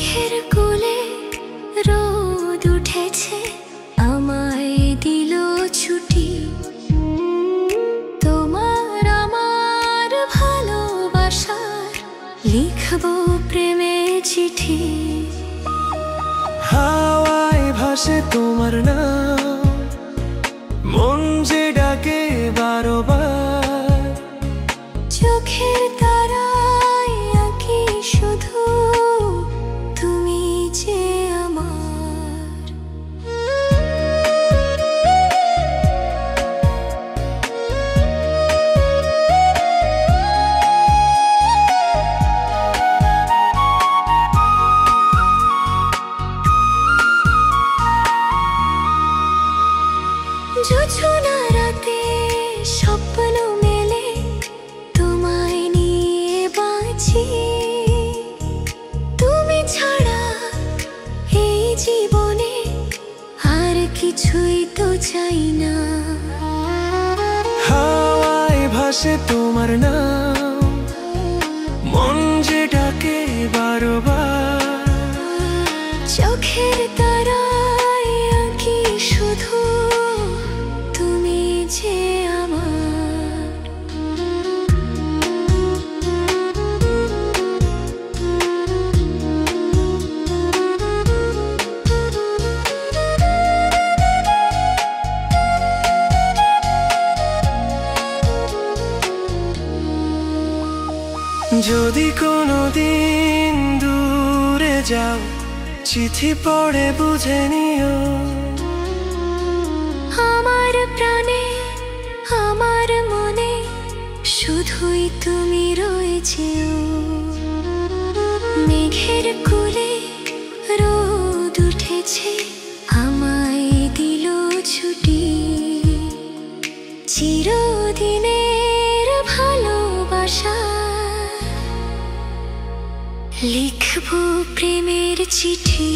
মেঘের কোলে রোদ উঠেছে, আমায় দিল ছুটি। তোমার আমার ভালোবাসার লিখবো প্রেমে চিঠি। হাওয়ায় ভাসে তোমার নাম, মন যে ডাকে বারবার। চোখের তারায় আঁকি শুধু তুমি যে আমার। জোছনা রাতে স্বপ্ন মেলে, তোমায় নিয়ে বাঁচি। তুমি ছাড়া এই জীবনে আর কিছুই তো চাই না। হাওয়ায় ভাসে তোমার নাম, মন যে ডাকে বারবার। চোখের তারায় আঁকি শুধু তুমি যে আমার। যদি কোনোদিন দূরে যাও, চিঠি পড়ে বুঝে নিও। আমার প্রাণে আমার মনে শুধুই তুমি রয়েছে। মেঘের কোলে রোদ উঠেছে, আমায় দিল ছুটি। চিরদিনের ভালোবাসা লিখবো প্রেমের চিঠি।